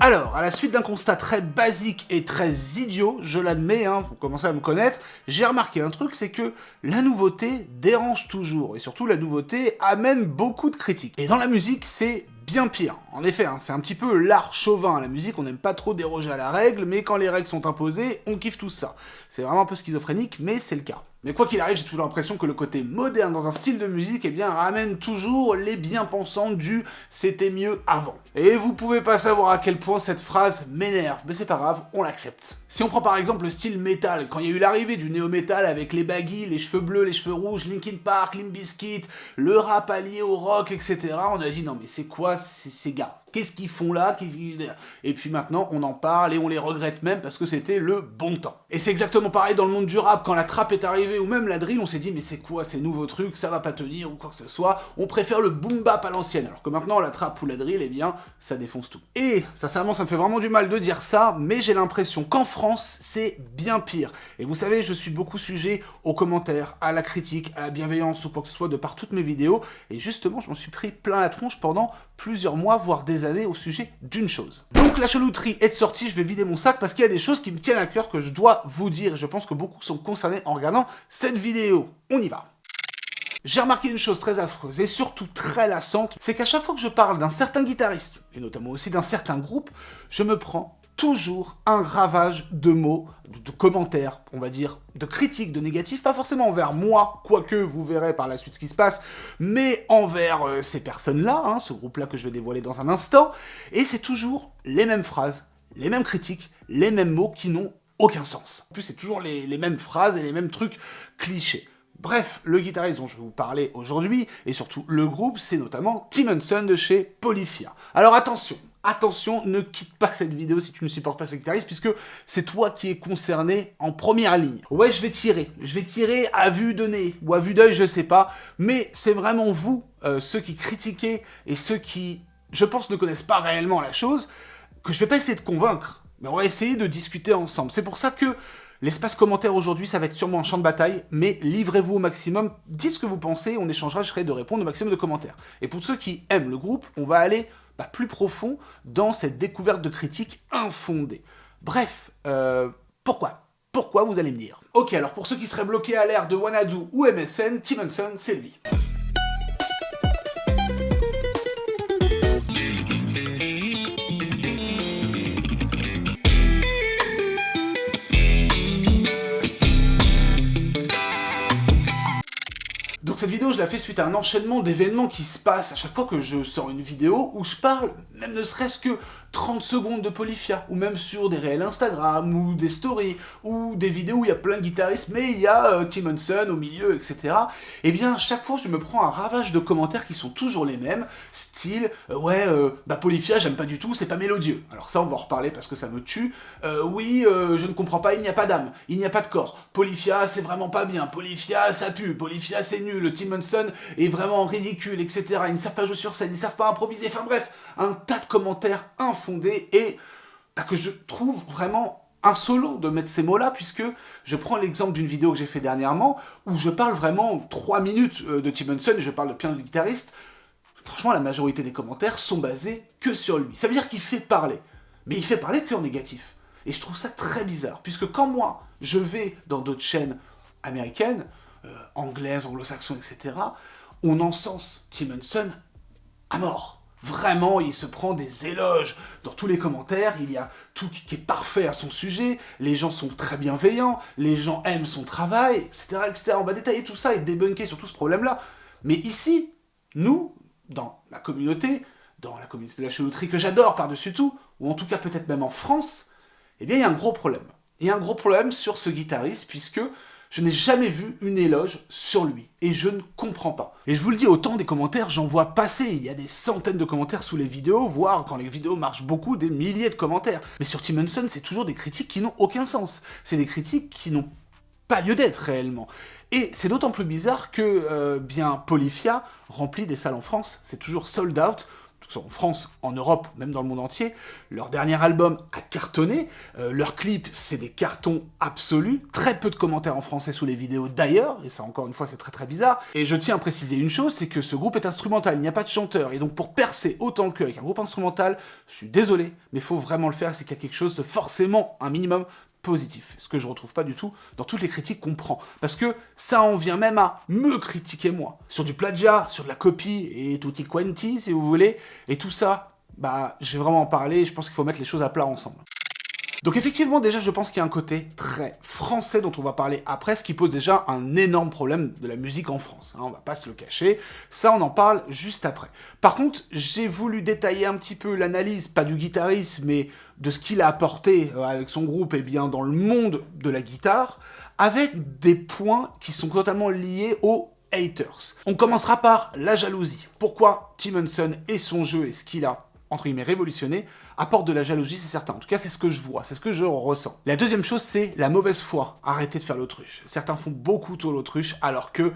Alors, à la suite d'un constat très basique et très idiot, je l'admets, hein, vous commencez à me connaître, j'ai remarqué un truc, c'est que la nouveauté dérange toujours, et surtout la nouveauté amène beaucoup de critiques. Et dans la musique, c'est bien pire. En effet, hein, c'est un petit peu l'art chauvin, la musique, on n'aime pas trop déroger à la règle, mais quand les règles sont imposées, on kiffe tout ça. C'est vraiment un peu schizophrénique, mais c'est le cas. Mais quoi qu'il arrive, j'ai toujours l'impression que le côté moderne dans un style de musique, eh bien, ramène toujours les bien-pensants du « c'était mieux avant ». Et vous pouvez pas savoir à quel point cette phrase m'énerve, mais c'est pas grave, on l'accepte. Si on prend par exemple le style métal, quand il y a eu l'arrivée du néo-métal avec les baggy, les cheveux bleus, les cheveux rouges, Linkin Park, Limp Bizkit, le rap allié au rock, etc., on a dit non mais c'est quoi ces gars ? Qu'est-ce qu'ils font là ? Et puis maintenant, on en parle et on les regrette même parce que c'était le bon temps. Et c'est exactement pareil dans le monde du rap, quand la trap est arrivée ou même la drill, on s'est dit mais c'est quoi ces nouveaux trucs, ça va pas tenir ou quoi que ce soit, on préfère le boom bap à l'ancienne, alors que maintenant la trap ou la drill, eh bien, ça défonce tout. Et sincèrement, ça me fait vraiment du mal de dire ça, mais j'ai l'impression qu'en France, c'est bien pire. Et vous savez, je suis beaucoup sujet aux commentaires, à la critique, à la bienveillance ou quoi que ce soit de par toutes mes vidéos, et justement, je m'en suis pris plein la tronche pendant plusieurs mois, voire des années au sujet d'une chose. Donc la chalouterie est sortie, je vais vider mon sac parce qu'il y a des choses qui me tiennent à cœur que je dois vous dire et je pense que beaucoup sont concernés en regardant cette vidéo. On y va. J'ai remarqué une chose très affreuse et surtout très lassante, c'est qu'à chaque fois que je parle d'un certain guitariste, et notamment aussi d'un certain groupe, je me prends toujours un ravage de mots, de commentaires, on va dire, de critiques, de négatifs, pas forcément envers moi, quoique vous verrez par la suite ce qui se passe, mais envers ces personnes-là, hein, ce groupe-là que je vais dévoiler dans un instant, et c'est toujours les mêmes phrases, les mêmes critiques, les mêmes mots qui n'ont aucun sens. En plus, c'est toujours les mêmes phrases et les mêmes trucs clichés. Bref, le guitariste dont je vais vous parler aujourd'hui, et surtout le groupe, c'est notamment Tim Henson de chez Polyphia. Alors attention, ne quitte pas cette vidéo si tu ne supportes pas ce guitariste, puisque c'est toi qui es concerné en première ligne. Ouais, je vais tirer à vue de nez, ou à vue d'œil, je sais pas, mais c'est vraiment vous, ceux qui critiquez, et ceux qui, je pense, ne connaissent pas réellement la chose, que je vais pas essayer de convaincre, mais on va essayer de discuter ensemble. C'est pour ça que l'espace commentaire aujourd'hui, ça va être sûrement un champ de bataille, mais livrez-vous au maximum, dites ce que vous pensez, on échangera, je serai de répondre au maximum de commentaires. Et pour ceux qui aiment le groupe, on va aller plus profond dans cette découverte de critiques infondées. Bref, pourquoi vous allez me dire? Ok, alors pour ceux qui seraient bloqués à l'ère de Wanadu ou MSN, Tim Henson, c'est lui. Donc cette vidéo, je la fais suite à un enchaînement d'événements qui se passent à chaque fois que je sors une vidéo où je parle, même ne serait-ce que 30 secondes de Polyphia, ou même sur des réels Instagram, ou des stories, ou des vidéos où il y a plein de guitaristes, mais il y a Tim Henson au milieu, etc. Et bien, chaque fois, je me prends un ravage de commentaires qui sont toujours les mêmes, style, Polyphia, j'aime pas du tout, c'est pas mélodieux. Alors ça, on va en reparler parce que ça me tue. Je ne comprends pas, il n'y a pas d'âme, il n'y a pas de corps. Polyphia, c'est vraiment pas bien, Polyphia, ça pue, Polyphia, c'est nul, le Tim Henson est vraiment ridicule, etc. Ils ne savent pas jouer sur scène, ils ne savent pas improviser, enfin bref, un tas de commentaires infondés et que je trouve vraiment insolent de mettre ces mots-là, puisque je prends l'exemple d'une vidéo que j'ai fait dernièrement, où je parle vraiment 3 minutes de Tim Henson, et je parle de plein de guitaristes. Franchement, la majorité des commentaires sont basés que sur lui. Ça veut dire qu'il fait parler, mais il fait parler que en négatif. Et je trouve ça très bizarre, puisque quand moi, je vais dans d'autres chaînes américaines, anglaises, anglo-saxons, etc., on encense Tim Henson à mort. Vraiment, il se prend des éloges dans tous les commentaires, il y a tout qui est parfait à son sujet, les gens sont très bienveillants, les gens aiment son travail, etc., etc. On va détailler tout ça et débunker sur tout ce problème-là. Mais ici, nous, dans la communauté de la chalouterie que j'adore par-dessus tout, ou en tout cas peut-être même en France, eh bien il y a un gros problème. Il y a un gros problème sur ce guitariste, puisque je n'ai jamais vu une éloge sur lui, et je ne comprends pas. Et je vous le dis, autant des commentaires, j'en vois passer, il y a des centaines de commentaires sous les vidéos, voire quand les vidéos marchent beaucoup, des milliers de commentaires. Mais sur Tim Henson, c'est toujours des critiques qui n'ont aucun sens. C'est des critiques qui n'ont pas lieu d'être réellement. Et c'est d'autant plus bizarre que, Polyphia remplit des salles en France, c'est toujours sold out, que ce soit en France, en Europe, même dans le monde entier. Leur dernier album a cartonné, leurs clips, c'est des cartons absolus, très peu de commentaires en français sous les vidéos d'ailleurs, et ça encore une fois c'est très très bizarre. Et je tiens à préciser une chose, c'est que ce groupe est instrumental, il n'y a pas de chanteur, et donc pour percer autant qu'avec un groupe instrumental, je suis désolé, mais il faut vraiment le faire, c'est qu'il y a quelque chose de forcément un minimum positif, ce que je retrouve pas du tout dans toutes les critiques qu'on prend. Parce que ça en vient même à me critiquer moi. Sur du plagiat, sur de la copie, et tutti quanti, si vous voulez, et tout ça, bah, je vais vraiment en parler, je pense qu'il faut mettre les choses à plat ensemble. Donc effectivement, déjà, je pense qu'il y a un côté très français dont on va parler après, ce qui pose déjà un énorme problème de la musique en France. Hein, on va pas se le cacher, ça on en parle juste après. Par contre, j'ai voulu détailler un petit peu l'analyse, pas du guitariste, mais de ce qu'il a apporté avec son groupe et bien dans le monde de la guitare, avec des points qui sont totalement liés aux haters. On commencera par la jalousie. Pourquoi Tim Henson et son jeu et ce qu'il a entre guillemets révolutionné, apporte de la jalousie, c'est certain. En tout cas, c'est ce que je vois, c'est ce que je ressens. La deuxième chose, c'est la mauvaise foi. Arrêtez de faire l'autruche. Certains font beaucoup trop l'autruche, alors que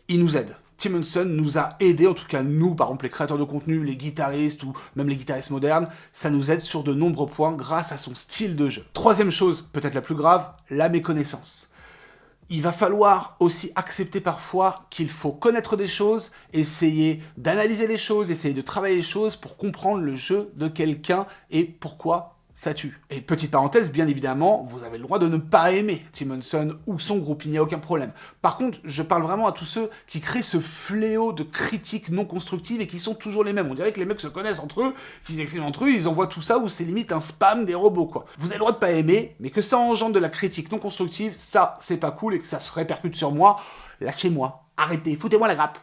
ils nous aident. Tim Henson nous a aidés, en tout cas nous, par exemple les créateurs de contenu, les guitaristes ou même les guitaristes modernes, ça nous aide sur de nombreux points grâce à son style de jeu. Troisième chose, peut-être la plus grave, la méconnaissance. Il va falloir aussi accepter parfois qu'il faut connaître des choses, essayer d'analyser les choses, essayer de travailler les choses pour comprendre le jeu de quelqu'un et pourquoi ça tue. Et petite parenthèse, bien évidemment, vous avez le droit de ne pas aimer Tim Henson ou son groupe, il n'y a aucun problème. Par contre, je parle vraiment à tous ceux qui créent ce fléau de critiques non constructives et qui sont toujours les mêmes. On dirait que les mecs se connaissent entre eux, qu'ils écrivent entre eux, ils envoient tout ça ou c'est limite un spam des robots, quoi. Vous avez le droit de pas aimer, mais que ça engendre de la critique non constructive, ça, c'est pas cool et que ça se répercute sur moi, lâchez-moi, arrêtez, foutez-moi la grappe.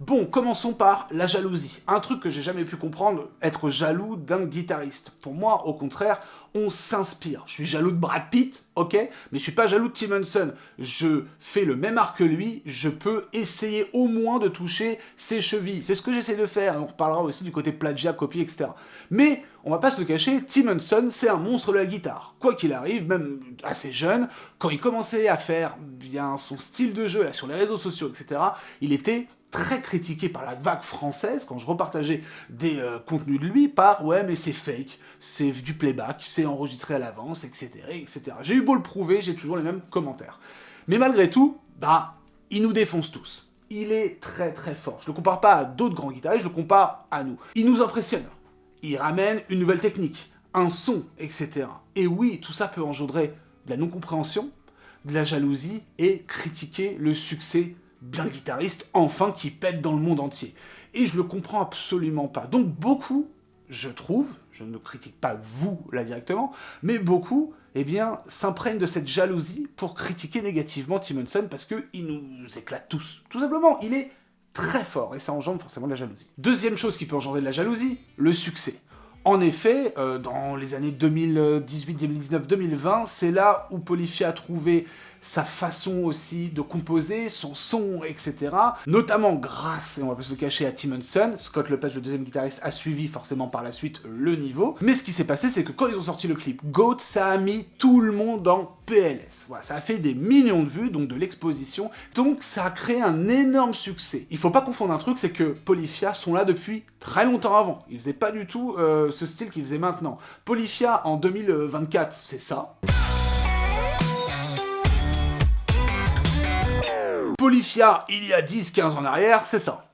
Bon, commençons par la jalousie. Un truc que j'ai jamais pu comprendre, être jaloux d'un guitariste. Pour moi, au contraire, on s'inspire. Je suis jaloux de Brad Pitt, ok, mais je suis pas jaloux de Tim Henson. Je fais le même art que lui, je peux essayer au moins de toucher ses chevilles. C'est ce que j'essaie de faire, on reparlera aussi du côté plagiat, copie, etc. Mais, on va pas se le cacher, Tim Henson, c'est un monstre de la guitare. Quoi qu'il arrive, même assez jeune, quand il commençait à faire bien son style de jeu là, sur les réseaux sociaux, etc., il était très critiqué par la vague française, quand je repartageais des contenus de lui, par « ouais, mais c'est fake, c'est du playback, c'est enregistré à l'avance, etc. etc. » J'ai eu beau le prouver, j'ai toujours les mêmes commentaires. Mais malgré tout, bah, il nous défonce tous. Il est très très fort. Je le compare pas à d'autres grands guitaristes, je le compare à nous. Il nous impressionne. Il ramène une nouvelle technique, un son, etc. Et oui, tout ça peut engendrer de la non-compréhension, de la jalousie et critiquer le succès d'un guitariste, enfin, qui pète dans le monde entier. Et je le comprends absolument pas. Donc beaucoup, je trouve, je ne critique pas vous, là, directement, mais beaucoup, eh bien, s'imprègnent de cette jalousie pour critiquer négativement Tim Henson, parce qu'il nous éclate tous. Tout simplement, il est très fort, et ça engendre forcément de la jalousie. Deuxième chose qui peut engendrer de la jalousie, le succès. En effet, dans les années 2018, 2019, 2020, c'est là où Polyphia a trouvé sa façon aussi de composer, son son, etc. Notamment grâce, et on va pas se le cacher, à Tim Henson. Scott Lopez, le deuxième guitariste, a suivi forcément par la suite le niveau. Mais ce qui s'est passé, c'est que quand ils ont sorti le clip Goat, ça a mis tout le monde en PLS. Voilà, ça a fait des millions de vues, donc de l'exposition. Donc ça a créé un énorme succès. Il faut pas confondre un truc, c'est que Polyphia sont là depuis très longtemps avant. Ils faisaient pas du tout ce style qu'ils faisaient maintenant. Polyphia en 2024, c'est ça. Polyphia, il y a 10-15 ans en arrière, c'est ça.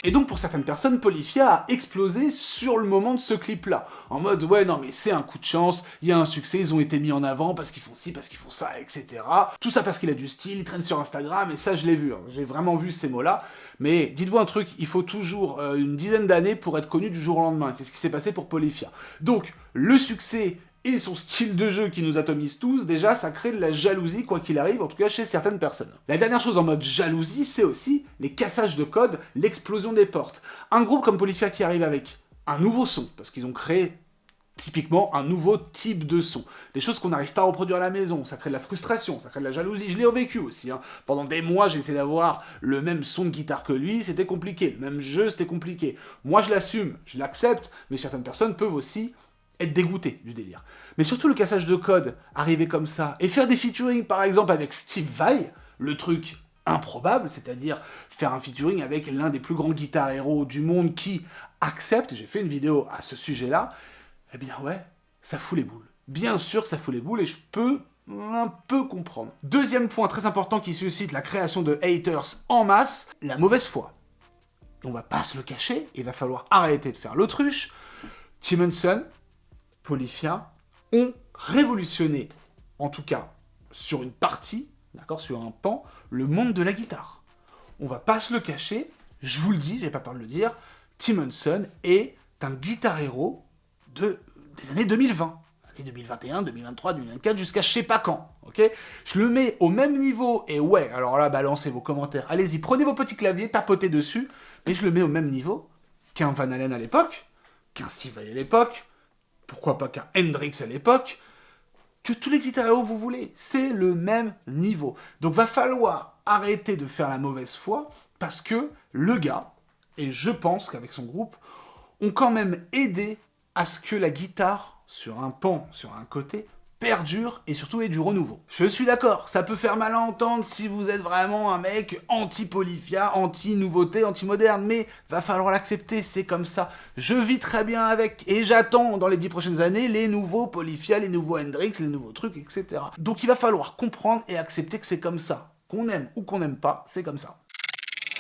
Et donc pour certaines personnes, Polyphia a explosé sur le moment de ce clip-là. En mode, ouais, non mais c'est un coup de chance, il y a un succès, ils ont été mis en avant parce qu'ils font ci, parce qu'ils font ça, etc. Tout ça parce qu'il a du style, il traîne sur Instagram, et ça je l'ai vu, hein. J'ai vraiment vu ces mots-là. Mais dites-vous un truc, il faut toujours une dizaine d'années pour être connu du jour au lendemain. C'est ce qui s'est passé pour Polyphia. Donc, le succès et son style de jeu qui nous atomise tous, déjà, ça crée de la jalousie, quoi qu'il arrive, en tout cas chez certaines personnes. La dernière chose en mode jalousie, c'est aussi les cassages de code, l'explosion des portes. Un groupe comme Polyphia qui arrive avec un nouveau son, parce qu'ils ont créé typiquement un nouveau type de son. Des choses qu'on n'arrive pas à reproduire à la maison, ça crée de la frustration, ça crée de la jalousie, je l'ai vécu aussi. Hein. Pendant des mois, j'ai essayé d'avoir le même son de guitare que lui, c'était compliqué. Le même jeu, c'était compliqué. Moi, je l'assume, je l'accepte, mais certaines personnes peuvent aussi être dégoûté du délire. Mais surtout le cassage de code, arriver comme ça, et faire des featuring par exemple avec Steve Vai, le truc improbable, c'est-à-dire faire un featuring avec l'un des plus grands guitar héros du monde qui accepte, j'ai fait une vidéo à ce sujet-là, eh bien ouais, ça fout les boules. Bien sûr que ça fout les boules et je peux un peu comprendre. Deuxième point très important qui suscite la création de haters en masse, la mauvaise foi. On va pas se le cacher, il va falloir arrêter de faire l'autruche. Tim Henson, Polyphia, ont révolutionné, en tout cas sur une partie, d'accord, sur un pan, le monde de la guitare. On va pas se le cacher, je vous le dis, j'ai pas peur de le dire, Tim Henson est un guitar héros des années 2020. Les 2021, 2023, 2024, jusqu'à je sais pas quand, ok? Je le mets au même niveau, et ouais, alors là, balancez vos commentaires, allez-y, prenez vos petits claviers, tapotez dessus, mais je le mets au même niveau qu'un Van Halen à l'époque, qu'un Steve Vai à l'époque, pourquoi pas qu'un Hendrix à l'époque, que tous les guitares héros vous voulez, c'est le même niveau. Donc va falloir arrêter de faire la mauvaise foi, parce que le gars, et je pense qu'avec son groupe, ont quand même aidé à ce que la guitare, sur un pan, sur un côté, perdure et surtout ait du renouveau. Je suis d'accord, ça peut faire mal à entendre si vous êtes vraiment un mec anti-Polyphia, anti-nouveauté, anti-moderne, mais va falloir l'accepter, c'est comme ça. Je vis très bien avec, et j'attends dans les 10 prochaines années les nouveaux Polyphia, les nouveaux Hendrix, les nouveaux trucs, etc. Donc il va falloir comprendre et accepter que c'est comme ça. Qu'on aime ou qu'on n'aime pas, c'est comme ça.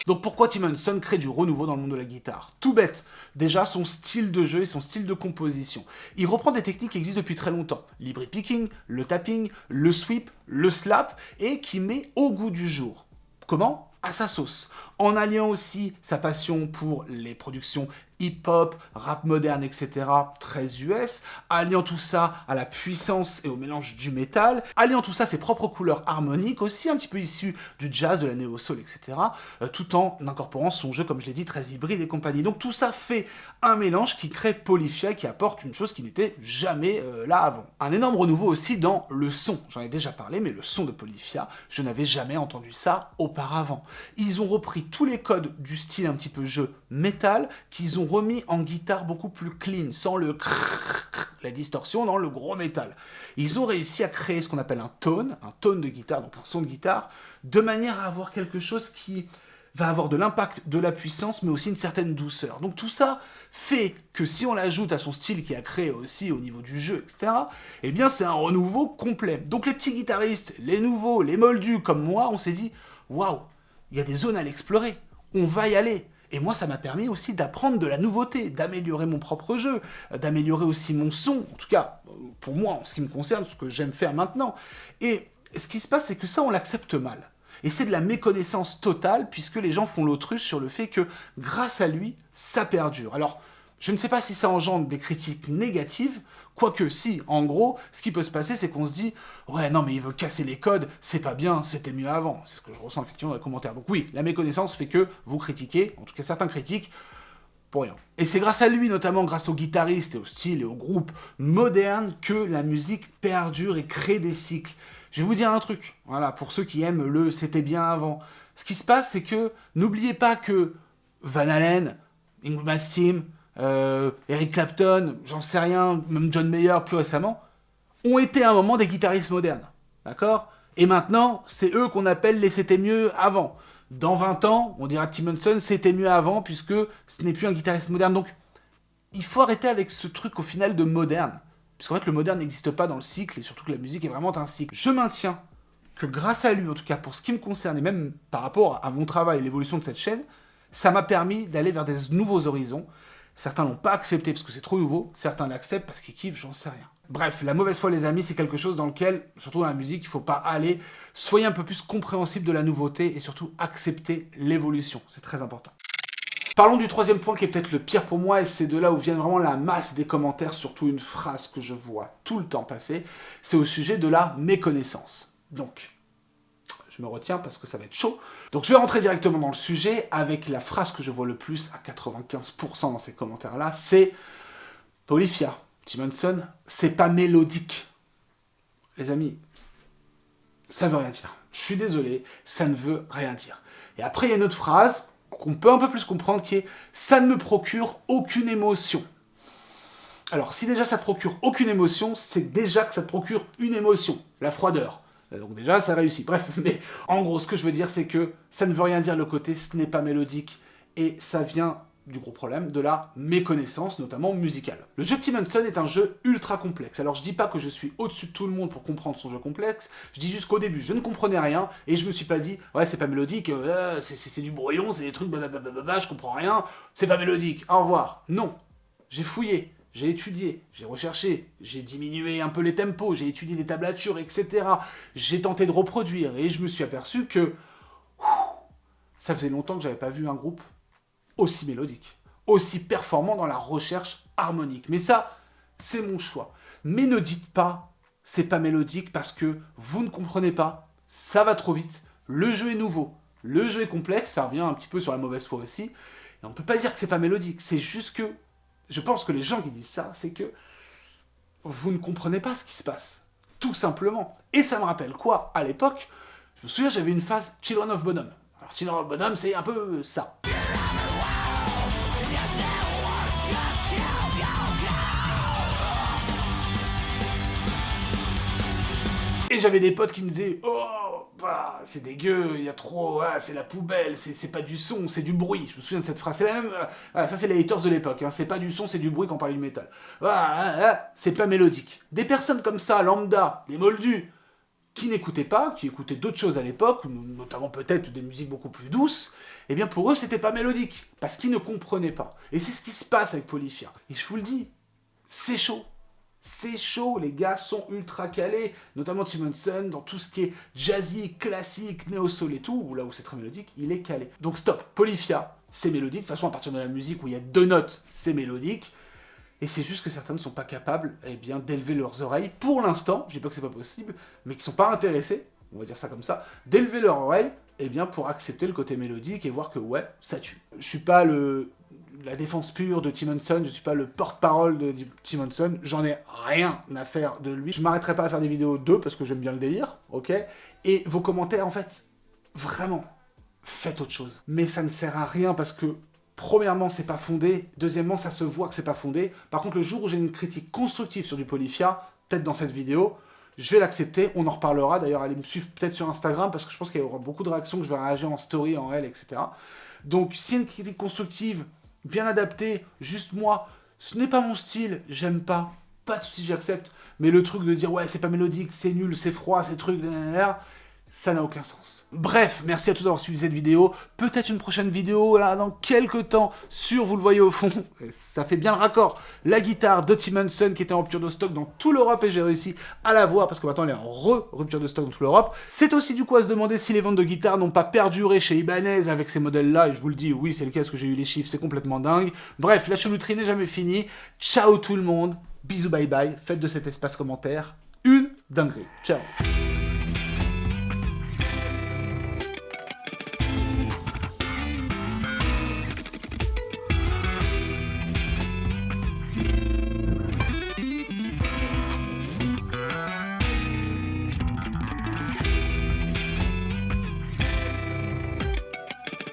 Donc pourquoi Tim Henson crée du renouveau dans le monde de la guitare? Tout bête, déjà son style de jeu et son style de composition. Il reprend des techniques qui existent depuis très longtemps. L'hybrid picking, le tapping, le sweep, le slap, et qui met au goût du jour. Comment? À sa sauce. En alliant aussi sa passion pour les productions hip-hop, rap moderne, etc., très US, alliant tout ça à la puissance et au mélange du métal, alliant tout ça à ses propres couleurs harmoniques, aussi un petit peu issues du jazz, de la néo-soul, etc., tout en incorporant son jeu, comme je l'ai dit, très hybride et compagnie. Donc tout ça fait un mélange qui crée Polyphia, qui apporte une chose qui n'était jamais là avant. Un énorme renouveau aussi dans le son. J'en ai déjà parlé, mais le son de Polyphia, je n'avais jamais entendu ça auparavant. Ils ont repris tous les codes du style un petit peu jeu métal, qu'ils ont remis en guitare beaucoup plus clean, sans le la distorsion dans le gros métal. Ils ont réussi à créer ce qu'on appelle un tone de guitare, donc un son de guitare, de manière à avoir quelque chose qui va avoir de l'impact, de la puissance, mais aussi une certaine douceur. Donc tout ça fait que si on l'ajoute à son style qui a créé aussi au niveau du jeu, etc., eh bien c'est un renouveau complet. Donc les petits guitaristes, les nouveaux, les moldus comme moi, on s'est dit « Waouh, il y a des zones à l'explorer, on va y aller ». Et moi, ça m'a permis aussi d'apprendre de la nouveauté, d'améliorer mon propre jeu, d'améliorer aussi mon son, en tout cas, pour moi, en ce qui me concerne, ce que j'aime faire maintenant. Et ce qui se passe, c'est que ça, on l'accepte mal. Et c'est de la méconnaissance totale, puisque les gens font l'autruche sur le fait que, grâce à lui, ça perdure. Alors, je ne sais pas si ça engendre des critiques négatives, quoique si, en gros, ce qui peut se passer, c'est qu'on se dit « Ouais, non, mais il veut casser les codes, c'est pas bien, c'était mieux avant. » C'est ce que je ressens effectivement dans les commentaires. Donc oui, la méconnaissance fait que vous critiquez, en tout cas certains critiquent, pour rien. Et c'est grâce à lui, notamment grâce aux guitaristes et au style et au groupe moderne, que la musique perdure et crée des cycles. Je vais vous dire un truc, voilà, pour ceux qui aiment le « c'était bien avant ». Ce qui se passe, c'est que n'oubliez pas que Van Halen, Yngwie Malmsteen, Eric Clapton, j'en sais rien, même John Mayer plus récemment, ont été à un moment des guitaristes modernes, d'accord? Et maintenant, c'est eux qu'on appelle les c'était mieux avant. Dans 20 ans, on dira Tim Henson, c'était mieux avant, puisque ce n'est plus un guitariste moderne. Donc, il faut arrêter avec ce truc au final de moderne, puisqu'en fait le moderne n'existe pas dans le cycle, et surtout que la musique est vraiment un cycle. Je maintiens que grâce à lui, en tout cas pour ce qui me concerne, et même par rapport à mon travail et l'évolution de cette chaîne, ça m'a permis d'aller vers des nouveaux horizons. Certains l'ont pas accepté parce que c'est trop nouveau, certains l'acceptent parce qu'ils kiffent, j'en sais rien. Bref, la mauvaise foi, les amis, c'est quelque chose dans lequel, surtout dans la musique, il faut pas aller. Soyez un peu plus compréhensible de la nouveauté et surtout accepter l'évolution, c'est très important. Parlons du troisième point qui est peut-être le pire pour moi, et c'est de là où vient vraiment la masse des commentaires, surtout une phrase que je vois tout le temps passer, c'est au sujet de la méconnaissance. Donc, je me retiens parce que ça va être chaud. Donc je vais rentrer directement dans le sujet avec la phrase que je vois le plus, à 95% dans ces commentaires-là, c'est « Polyphia, Tim Henson, c'est pas mélodique. » Les amis, ça veut rien dire. Je suis désolé, ça ne veut rien dire. Et après, il y a une autre phrase qu'on peut un peu plus comprendre qui est « ça ne me procure aucune émotion ». Alors, si déjà ça te procure aucune émotion, c'est déjà que ça te procure une émotion, la froideur. Donc déjà, ça réussit. Bref, mais en gros, ce que je veux dire, c'est que ça ne veut rien dire le côté « ce n'est pas mélodique » et ça vient du gros problème de la méconnaissance, notamment musicale. Le jeu Tim Henson est un jeu ultra complexe. Alors je dis pas que je suis au-dessus de tout le monde pour comprendre son jeu complexe, je dis juste qu'au début, je ne comprenais rien, et je me suis pas dit « ouais, c'est pas mélodique, c'est du brouillon, c'est des trucs blablabla, je comprends rien, c'est pas mélodique, au revoir ». Non, j'ai fouillé, j'ai étudié, j'ai recherché, j'ai diminué un peu les tempos, j'ai étudié des tablatures, etc. J'ai tenté de reproduire, et je me suis aperçu que ça faisait longtemps que j'avais pas vu un groupe aussi mélodique, aussi performant dans la recherche harmonique. Mais ça, c'est mon choix. Mais ne dites pas, c'est pas mélodique parce que vous ne comprenez pas, ça va trop vite, le jeu est nouveau, le jeu est complexe, ça revient un petit peu sur la mauvaise foi aussi, et on peut pas dire que c'est pas mélodique, c'est juste que, je pense que les gens qui disent ça, c'est que vous ne comprenez pas ce qui se passe, tout simplement. Et ça me rappelle quoi? À l'époque, je me souviens, j'avais une phase Children of Bodom. Alors Children of Bodom, c'est un peu ça. Et j'avais des potes qui me disaient « Oh, bah, c'est dégueu, il y a trop, ah, c'est la poubelle, c'est pas du son, c'est du bruit. » Je me souviens de cette phrase, c'est la même, ça c'est les haters de l'époque, hein, c'est pas du son, c'est du bruit quand on parlait du métal. C'est pas mélodique. Des personnes comme ça, lambda, des moldus, qui n'écoutaient pas, qui écoutaient d'autres choses à l'époque, notamment peut-être des musiques beaucoup plus douces, eh bien pour eux c'était pas mélodique, parce qu'ils ne comprenaient pas. Et c'est ce qui se passe avec Polyphia. Et je vous le dis, c'est chaud. C'est chaud, les gars sont ultra calés, notamment Tim Henson, dans tout ce qui est jazzy, classique, néo-soul et tout, là où c'est très mélodique, il est calé. Donc stop, Polyphia, c'est mélodique, de toute façon à partir de la musique où il y a 2 notes, c'est mélodique, et c'est juste que certains ne sont pas capables eh bien, d'élever leurs oreilles, pour l'instant, je dis pas que c'est pas possible, mais qui sont pas intéressés, on va dire ça comme ça, d'élever leurs oreilles, eh bien pour accepter le côté mélodique et voir que ouais, ça tue. Je suis pas la défense pure de Tim Henson, je suis pas le porte-parole de Tim Henson, j'en ai rien à faire de lui. Je m'arrêterai pas à faire des vidéos d'eux parce que j'aime bien le délire, ok? Et vos commentaires, en fait, vraiment, faites autre chose. Mais ça ne sert à rien parce que, premièrement, c'est pas fondé, deuxièmement, ça se voit que c'est pas fondé. Par contre, le jour où j'ai une critique constructive sur du Polyphia, peut-être dans cette vidéo, je vais l'accepter, on en reparlera. D'ailleurs, allez me suivre peut-être sur Instagram parce que je pense qu'il y aura beaucoup de réactions, que je vais réagir en story, en L, etc. Donc, si une critique constructive, bien adapté, juste moi, ce n'est pas mon style, j'aime pas de soucis, j'accepte, mais le truc de dire ouais c'est pas mélodique, c'est nul, c'est froid, ces trucs, ça n'a aucun sens. Bref, merci à tous d'avoir suivi cette vidéo, peut-être une prochaine vidéo là dans quelques temps sur, vous le voyez au fond, ça fait bien le raccord, la guitare de Tim Henson qui était en rupture de stock dans toute l'Europe et j'ai réussi à la voir parce que maintenant elle est en rupture de stock dans toute l'Europe. C'est aussi du coup à se demander si les ventes de guitares n'ont pas perduré chez Ibanez avec ces modèles-là, et je vous le dis, oui c'est le cas parce que j'ai eu les chiffres, c'est complètement dingue. Bref, la choulouterie n'est jamais finie, ciao tout le monde, bisous bye bye, faites de cet espace commentaire une dinguerie, ciao.